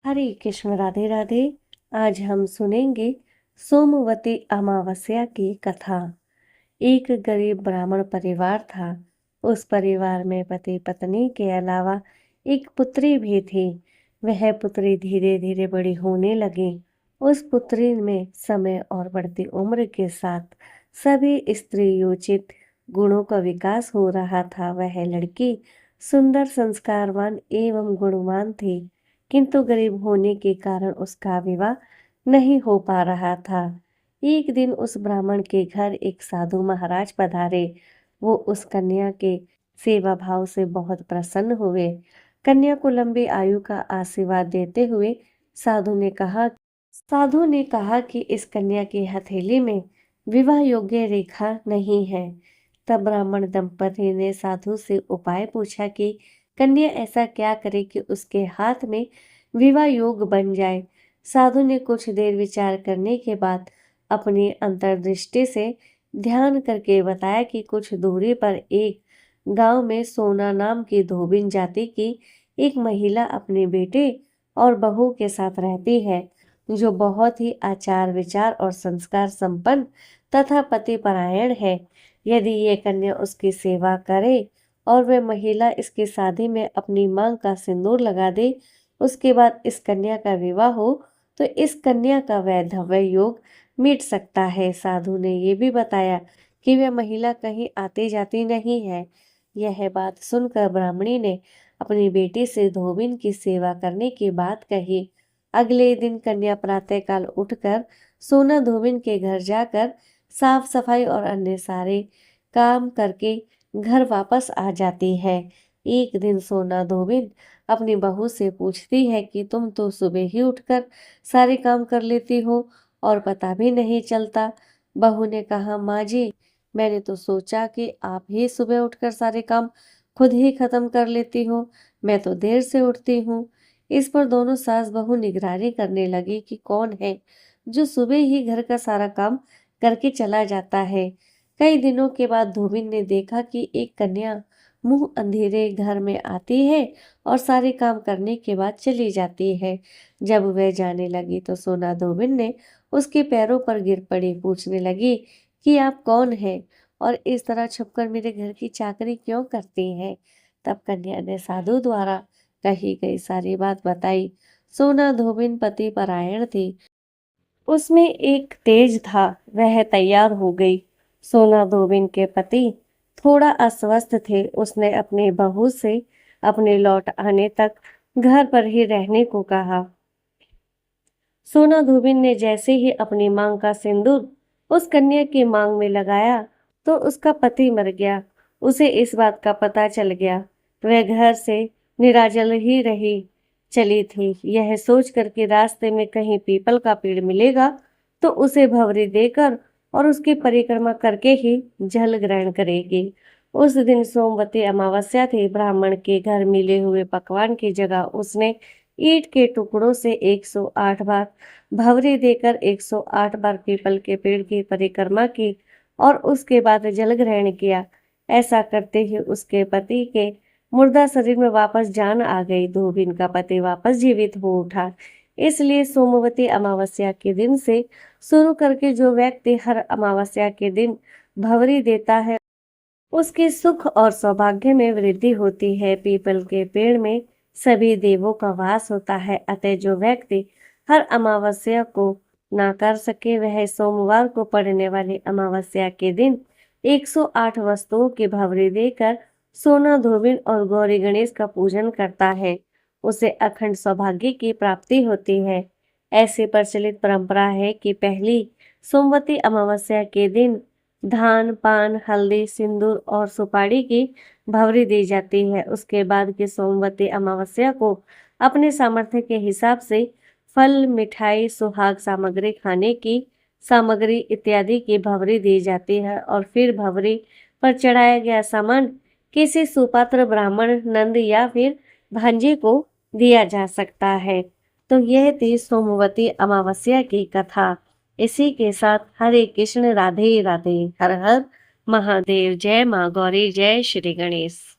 हरे कृष्ण, राधे राधे। आज हम सुनेंगे सोमवती अमावस्या की कथा। एक गरीब ब्राह्मण परिवार था। उस परिवार में पति पत्नी के अलावा एक पुत्री भी थी। वह पुत्री धीरे धीरे बड़ी होने लगी। उस पुत्री में समय और बढ़ती उम्र के साथ सभी स्त्रीयोचित गुणों का विकास हो रहा था। वह लड़की सुंदर, संस्कारवान एवं गुणवान थी, किंतु गरीब होने के कारण उसका विवाह नहीं हो पा रहा था। एक दिन उस ब्राह्मण के घर एक साधु महाराज पधारे। वो उस कन्या के सेवा भाव से बहुत प्रसन्न हुए। कन्या को लंबी आयु का आशीर्वाद देते हुए साधु ने कहा कि इस कन्या की हथेली में विवाह योग्य रेखा नहीं है। तब ब्राह्मण दंपति ने साधु से उपाय पूछा कि कन्या ऐसा क्या करे कि उसके हाथ में विवाह योग बन जाए। साधु ने कुछ देर विचार करने के बाद अपनी अंतर्दृष्टि से ध्यान करके बताया कि कुछ दूरी पर एक गांव में सोना नाम की धोबिन जाति की एक महिला अपने बेटे और बहू के साथ रहती है, जो बहुत ही आचार विचार और संस्कार संपन्न तथा पतिपरायण है। यदि ये कन्या उसकी सेवा करे और वह महिला इसकी शादी में अपनी मांग का सिंदूर लगा दे, उसके बाद इस कन्या का विवाह हो, तो इस कन्या का वैधव्य योग मिट सकता है। साधु ने ये भी बताया कि वह महिला कहीं आती जाती नहीं है। यह बात सुनकर ब्राह्मणी ने अपनी बेटी से धोबिन की सेवा करने की बात कही। अगले दिन कन्या प्रातःकाल उठकर सोना धोबिन के घर जाकर साफ सफाई और अन्य सारे काम करके घर वापस आ जाती है। एक दिन सोना धोबिन अपनी बहू से पूछती है कि तुम तो सुबह ही उठकर सारे काम कर लेती हो और पता भी नहीं चलता। बहू ने कहा, माँ जी, मैंने तो सोचा कि आप ही सुबह उठकर सारे काम खुद ही खत्म कर लेती हो। मैं तो देर से उठती हूँ। इस पर दोनों सास बहू निगरानी करने लगी कि कौन है जो सुबह ही घर का सारा काम करके चला जाता है। कई दिनों के बाद धोबिन ने देखा कि एक कन्या मुंह अंधेरे घर में आती है और सारे काम करने के बाद चली जाती है। जब वह जाने लगी तो सोना धोबिन ने उसके पैरों पर गिर पड़ी। पूछने लगी कि आप कौन हैं और इस तरह छुपकर मेरे घर की चाकरी क्यों करती हैं। तब कन्या ने साधु द्वारा कही गई सारी बात बताई। सोना धोबिन पति परायण थी, उसमें एक तेज था। वह तैयार हो गई। सोना धोबिन के पति थोड़ा अस्वस्थ थे। उसने अपनी बहू से अपने लौट आने तक घर पर ही रहने को कहा। सोना धोबिन ने जैसे ही अपनी मांग का सिंदूर उस कन्या की मांग में लगाया तो उसका पति मर गया। उसे इस बात का पता चल गया। वह घर से निराजल ही रही चली थी। यह सोचकर कि रास्ते में कहीं पीपल का पेड़ मिलेगा तो उसे भंवरी देकर और उसकी परिक्रमा करके ही जल ग्रहण करेगी। उस दिन सोमवती अमावस्या थी। ब्राह्मण के घर मिले हुए पकवान की जगह उसने ईंट के टुकड़ों से 108 बार भंवरी देकर 108 बार पीपल के पेड़ की परिक्रमा की और उसके बाद जल ग्रहण किया। ऐसा करते ही उसके पति के मुर्दा शरीर में वापस जान आ गई। धोबिन का पति वापस जीवित हो उठा। इसलिए सोमवती अमावस्या के दिन से शुरू करके जो व्यक्ति हर अमावस्या के दिन भंवरी देता है, उसके सुख और सौभाग्य में वृद्धि होती है। पीपल के पेड़ में सभी देवों का वास होता है। अतः जो व्यक्ति हर अमावस्या को ना कर सके, वह सोमवार को पड़ने वाली अमावस्या के दिन 108 वस्तुओं की भंवरी देकर सोना धोबिन और गौरी गणेश का पूजन करता है, उसे अखंड सौभाग्य की प्राप्ति होती है। ऐसी प्रचलित परंपरा है कि पहली सोमवती अमावस्या के दिन धान, पान, हल्दी, सिंदूर और सुपारी की भंवरी दी जाती है। उसके बाद की सोमवती अमावस्या को अपने सामर्थ्य के हिसाब से फल, मिठाई, सुहाग सामग्री, खाने की सामग्री इत्यादि की भंवरी दी जाती है और फिर भंवरी पर चढ़ाया गया सामान किसी सुपात्र ब्राह्मण, नंद या फिर भांजे को दिया जा सकता है। तो यह थी सोमवती अमावस्या की कथा। इसी के साथ हरे कृष्ण, राधे राधे, हर हर महादेव। जय माँ गौरी, जय श्री गणेश।